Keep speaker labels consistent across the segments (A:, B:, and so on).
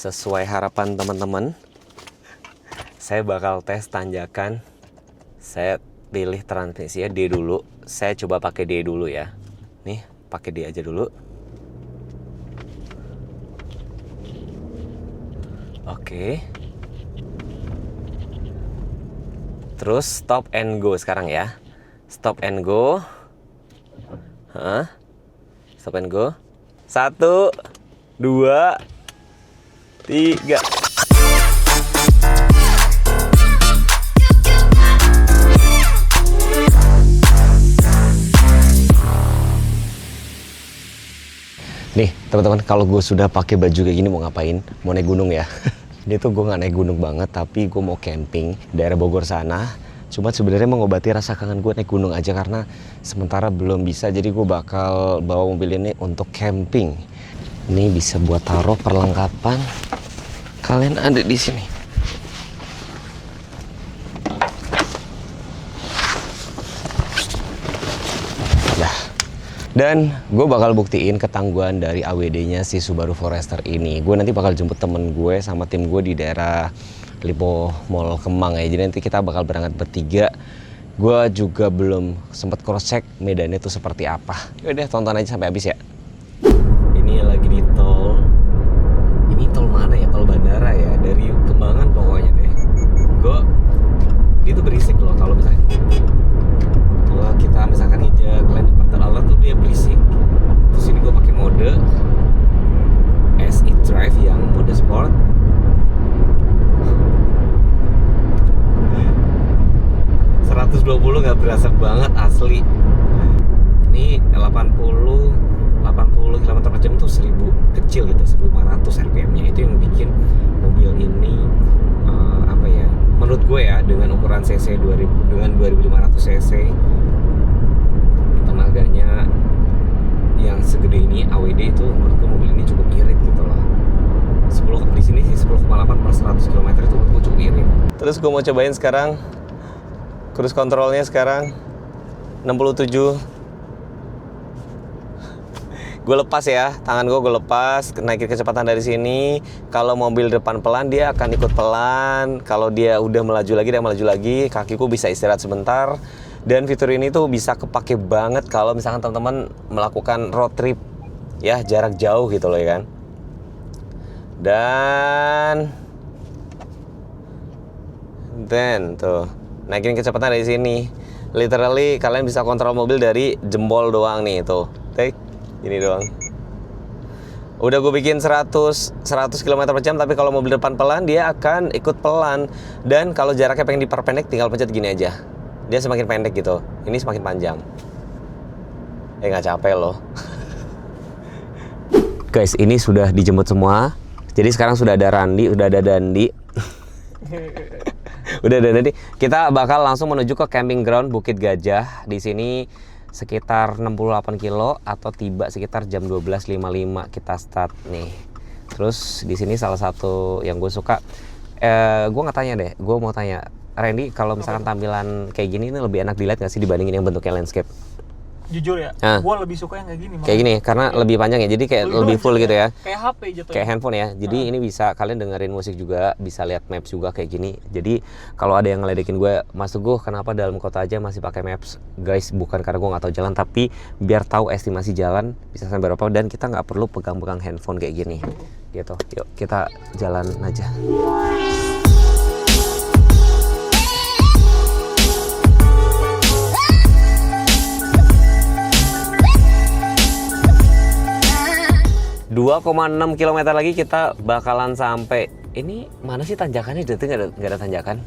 A: Sesuai harapan teman-teman, saya bakal tes tanjakan. Saya pilih transmisinya D dulu. Saya coba pakai D dulu ya. Nih, pakai D aja dulu. Oke. Terus stop and go sekarang ya. Stop and go. Stop and go. 1, 2, 3. Nih teman-teman, kalau gue sudah pakai baju kayak gini mau ngapain? Mau naik gunung ya. Ini tuh gue nggak naik gunung banget, tapi gue mau camping daerah Bogor sana. Cuma sebenarnya mengobati rasa kangen gue naik gunung aja, karena sementara belum bisa. Jadi gue bakal bawa mobil ini untuk camping. Ini bisa buat taruh perlengkapan kalian ada di sini. Dah. Dan gue bakal buktiin ketangguhan dari AWD-nya si Subaru Forester ini. Gue nanti bakal jemput temen gue sama tim gue di daerah Lipo Mall Kemang ya. Jadi nanti kita bakal berangkat bertiga. Gue juga belum sempat cross check medannya tuh seperti apa. Yaudah tonton aja sampai habis ya. Ini lagi di tol. Ini tol mana ya? Tol bandara ya. Dari Kembangan pokoknya deh. Dia tuh berisik loh kalau misalnya kita misalkan injak land departure alert tuh dia berisik. Terus ini gue pakai mode SE Drive yang mode sport. Nggak berasa banget asli. Ini 80 km per jam tuh 1000 kecil gitu, 1500 rpm-nya. Itu yang bikin mobil ini apa ya? Menurut gue ya, dengan ukuran cc 2500 cc, tenaganya yang segede ini AWD itu, menurut gue mobil ini cukup irit gitu loh. 10 di sini sih 10,8 per 100 km itu menurut gue cukup irit. Terus gue mau cobain sekarang cruise controlnya sekarang 67. Gue lepas ya, tangan gue lepas, naikin kecepatan dari sini. Kalau mobil depan pelan, dia akan ikut pelan. Kalau dia udah melaju lagi, dia melaju lagi. Kakiku bisa istirahat sebentar. Dan fitur ini tuh bisa kepake banget kalau misalkan teman-teman melakukan road trip ya, jarak jauh gitu loh ya kan. Dan tuh naikin kecepatan dari sini. Literally kalian bisa kontrol mobil dari jempol doang nih tuh. Ini doang. Udah gue bikin 100 km per jam, tapi kalau mobil depan pelan dia akan ikut pelan. Dan kalau jaraknya pengen diperpendek tinggal pencet gini aja. Dia semakin pendek gitu. Ini semakin panjang. Nggak capek loh. Guys, ini sudah dijemput semua. Jadi sekarang sudah ada Randi, udah ada Dandi. Udah Dandi. Kita bakal langsung menuju ke camping ground Bukit Gajah. Di sini sekitar 68 kilo atau tiba sekitar jam 12.55 kita start nih. Terus di sini salah satu yang gue suka, gue nggak tanya deh, gue mau tanya Randy, kalau misalkan tampilan kayak gini ini lebih enak dilihat nggak sih dibandingin yang bentuknya landscape?
B: Jujur ya, gue lebih suka yang kayak gini.
A: Kayak gini, karena lebih panjang ya, jadi kayak lebih full gitu ya.
B: Kayak HP jatuhnya.
A: Kayak handphone ya. Jadi ini bisa kalian dengerin musik juga, bisa lihat maps juga kayak gini. Jadi kalau ada yang ngeledekin gue, Mas Teguh kenapa dalam kota aja masih pakai maps? Guys, bukan karena gue nggak tahu jalan, tapi biar tahu estimasi jalan bisa sampai berapa, dan kita nggak perlu pegang-pegang handphone kayak gini. Gitu. Yuk kita jalan aja. 2,6 km lagi kita bakalan sampai. Ini mana sih tanjakannya? Itu nggak ada tanjakan.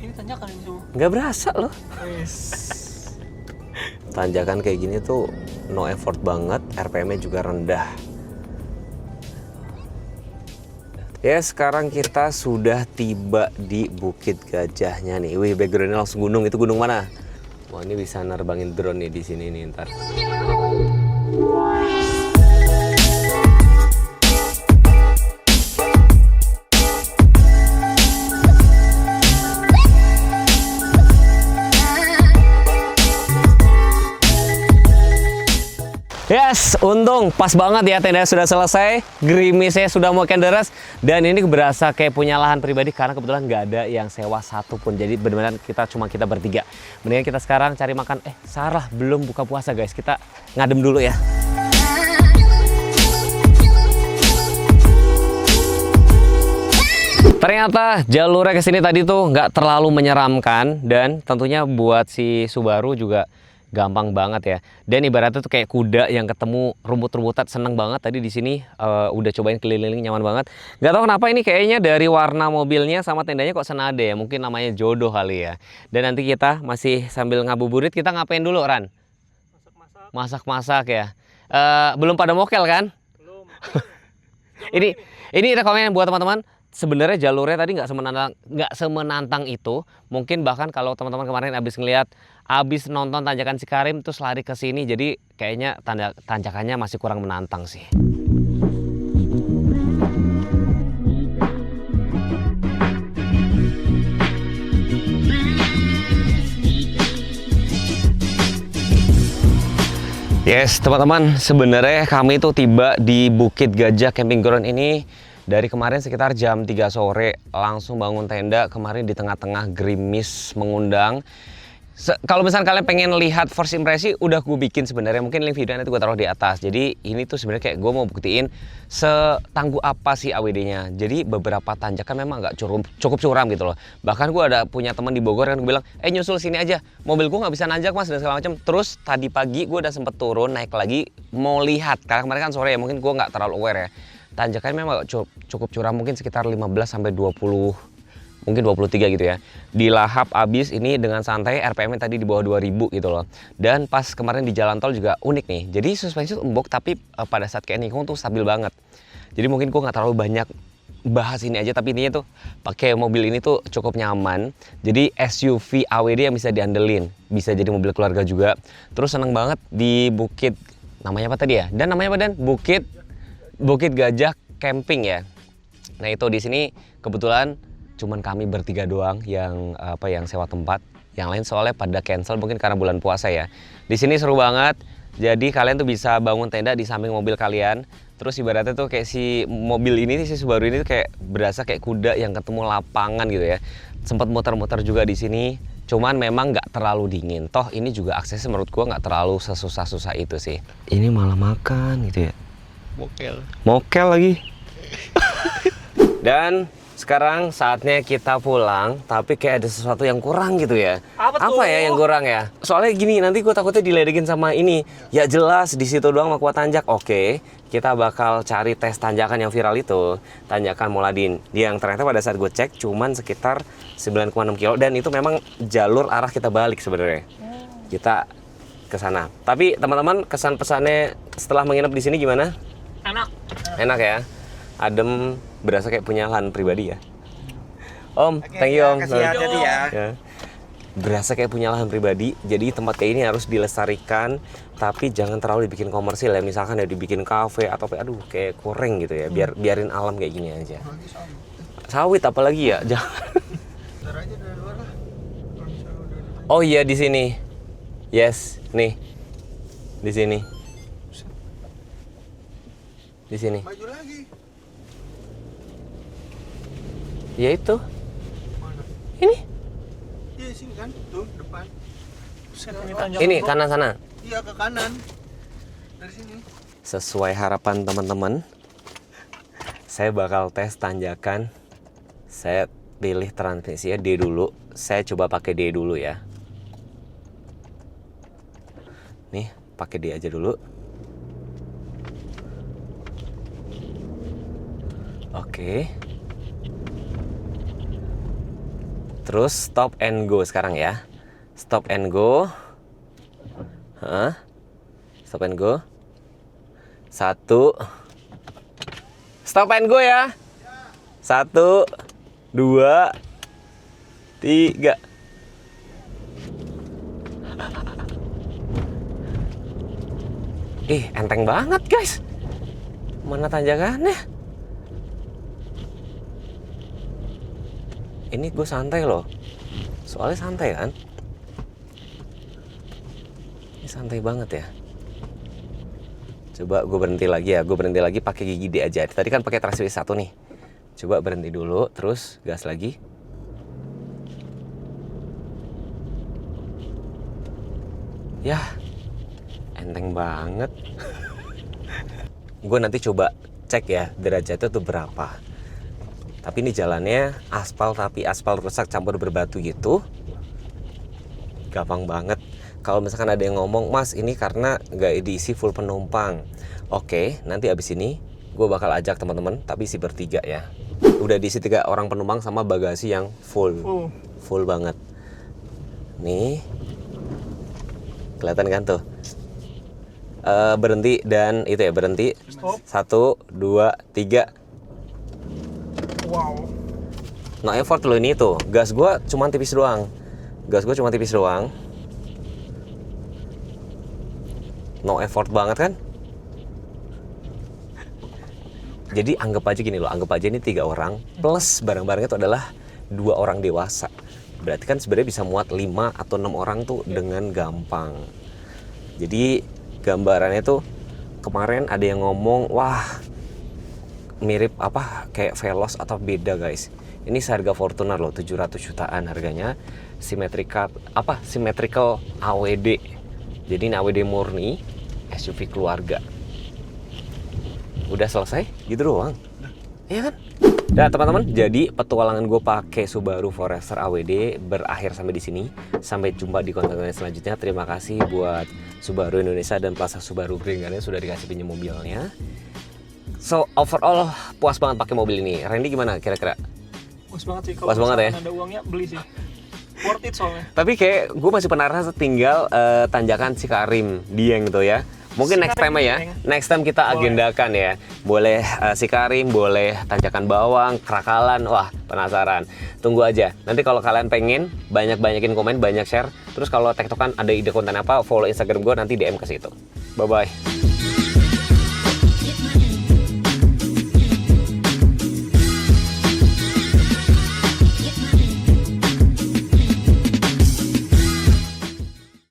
B: Ini tanjakan ini semua.
A: Nggak berasa loh.
B: Yes.
A: Tanjakan kayak gini tuh no effort banget, RPM-nya juga rendah. Ya sekarang kita sudah tiba di Bukit Gajahnya nih. Wih, backgroundnya langsung gunung. Itu gunung mana? Wah, ini bisa nerbangin drone nih di sini nih ntar. Yes, untung pas banget ya tenda sudah selesai, gerimisnya sudah mau deres, dan ini berasa kayak punya lahan pribadi karena kebetulan nggak ada yang sewa satu pun. Jadi benar-benar kita bertiga. Mendingan kita sekarang cari makan. Sarah belum buka puasa guys, kita ngadem dulu ya. Ternyata jalurnya ke sini tadi tuh nggak terlalu menyeramkan, dan tentunya buat si Subaru juga gampang banget ya. Dan ibaratnya tuh kayak kuda yang ketemu rumput-rumputan, seneng banget tadi di sini. Udah cobain keliling nyaman banget. Nggak tahu kenapa ini kayaknya dari warna mobilnya sama tendanya kok senada ya. Mungkin namanya jodoh kali ya. Dan nanti kita masih sambil ngabuburit, kita ngapain dulu Ran? Masak-masak ya. Belum pada mokel kan?
B: Belum.
A: Ini rekomen buat teman-teman. Sebenarnya jalurnya tadi nggak semenantang itu. Mungkin bahkan kalau teman-teman kemarin abis nonton tanjakan Cikarim terus lari ke sini, jadi kayaknya tanjakannya masih kurang menantang sih. Yes, teman-teman, sebenarnya kami itu tiba di Bukit Gajah Camping Ground ini dari kemarin sekitar jam 3 sore, langsung bangun tenda. Kemarin di tengah-tengah gerimis mengundang. Kalau misalnya kalian pengen lihat first impression, udah gue bikin sebenarnya. Mungkin link videonya nanti gue taruh di atas. Jadi ini tuh sebenarnya kayak gue mau buktiin setangguh apa sih AWD-nya. Jadi beberapa tanjakan memang nggak cukup curam gitu loh. Bahkan gue ada punya teman di Bogor yang bilang, nyusul sini aja. Mobil gue nggak bisa nanjak mas dan segala macam. Terus tadi pagi gue udah sempet turun naik lagi mau lihat. Karena kemarin kan sore ya, mungkin gue nggak terlalu aware ya. Tanjakannya memang cukup curam, mungkin sekitar 15-20, mungkin 23 gitu ya. Dilahap abis ini dengan santai, RPM tadi di bawah 2000 gitu loh. Dan pas kemarin di jalan tol juga unik nih. Jadi suspensi empuk tapi pada saat kayak nikung tuh stabil banget. Jadi mungkin gue nggak terlalu banyak bahas ini aja, tapi intinya tuh pakai mobil ini tuh cukup nyaman. Jadi SUV AWD yang bisa diandelin, bisa jadi mobil keluarga juga. Terus seneng banget di Bukit, namanya apa tadi ya? Dan namanya apa Dan? Bukit Gajah Camping ya. Nah itu di sini kebetulan cuman kami bertiga doang yang sewa tempat. Yang lain soalnya pada cancel mungkin karena bulan puasa ya. Di sini seru banget. Jadi kalian tuh bisa bangun tenda di samping mobil kalian. Terus ibaratnya tuh kayak si mobil ini, si Subaru ini tuh kayak berasa kayak kuda yang ketemu lapangan gitu ya. Sempat muter-muter juga di sini. Cuman memang nggak terlalu dingin. Toh ini juga aksesnya menurut gua nggak terlalu sesusah-susah itu sih. Ini malah makan gitu ya. Mokel lagi. Dan sekarang saatnya kita pulang, tapi kayak ada sesuatu yang kurang gitu ya. Apa ya yang kurang ya? Soalnya gini, nanti gue takutnya diledekin sama ini. Ya jelas di situ doang Makuat Tanjak. Oke, kita bakal cari tes tanjakan yang viral itu, tanjakan Moladin. Yang ternyata pada saat gue cek cuman sekitar 9,6 kilo, dan itu memang jalur arah kita balik sebenarnya. Kita ke sana. Tapi teman-teman, kesan pesannya setelah menginap di sini gimana? Enak ya, adem, berasa kayak punya lahan pribadi ya. Om, thank you Om.
C: Kasih hati-hati ya.
A: Berasa kayak punya lahan pribadi, jadi tempat kayak ini harus dilestarikan, tapi jangan terlalu dibikin komersil ya. Misalkan ya dibikin kafe atau kayak kurang gitu ya. Biarin alam kayak gini aja. Sawit apalagi ya, jangan. Oh iya di sini, yes, nih, di sini. Di sini.
C: Maju lagi.
A: Ya itu.
C: Mana?
A: Ini.
C: Iya sini kan, tuh depan.
A: Ini kanan sana.
C: Iya ke kanan. Dari sini.
A: Sesuai harapan teman-teman, saya bakal tes tanjakan. Saya pilih transmisinya D dulu. Saya coba pakai D dulu ya. Nih, pakai D aja dulu. Oke. Terus stop and go sekarang ya. Stop and go. Stop and go. 1. Stop and go ya. 1, 2, 3. Enteng banget guys. Mana tanjakannya? Ini gue santai loh. Soalnya santai kan. Ini santai banget ya. Coba gue berhenti lagi ya. Gue berhenti lagi pakai gigi D aja. Tadi kan pakai transmisi 1 nih. Coba berhenti dulu, terus gas lagi. Yah, enteng banget. Gue nanti coba cek ya derajatnya tuh berapa. Tapi ini jalannya aspal, tapi aspal rusak campur berbatu gitu. Gampang banget. Kalau misalkan ada yang ngomong, Mas ini karena nggak diisi full penumpang. Oke, nanti abis ini gue bakal ajak teman-teman, tapi isi bertiga ya. Udah diisi 3 orang penumpang sama bagasi yang full. Full banget. Nih, kelihatan kan tuh. Berhenti dan itu ya, berhenti.
B: Stop.
A: 1, 2, 3.
B: Wow.
A: No effort loh ini tuh. Gas gue cuma tipis doang. No effort banget kan? Jadi anggap aja gini loh, anggap aja ini 3 orang plus barang-barangnya itu adalah 2 orang dewasa. Berarti kan sebenarnya bisa muat 5 atau 6 orang tuh dengan gampang. Jadi gambarannya tuh kemarin ada yang ngomong, wah mirip apa kayak Veloz atau beda guys. Ini seharga Fortuner loh, 700 jutaan harganya. Symmetrical AWD. Jadi ini AWD murni, SUV keluarga. Udah selesai, gitu doang. Iya kan? Nah teman-teman, jadi petualangan gue pakai Subaru Forester AWD berakhir sampai di sini. Sampai jumpa di konten-konten selanjutnya. Terima kasih buat Subaru Indonesia dan Plaza Subaru Green Garden sudah dikasih pinjam mobilnya. So overall puas banget pakai mobil ini. Randy gimana kira-kira?
B: Puas banget sih.
A: Puas banget ya?
B: Ada uangnya beli sih. Worth it soalnya.
A: Tapi kayak gue masih penasaran tinggal tanjakan Cikarim Dieng gitu ya. Mungkin next time ya. Next time kita agendakan ya. Boleh Cikarim, boleh tanjakan Bawang, Krakalan. Wah, penasaran. Tunggu aja. Nanti kalau kalian pengen banyak-banyakin komen, banyak share. Terus kalau tektokan ada ide konten apa, follow Instagram gue nanti DM ke situ. Bye bye.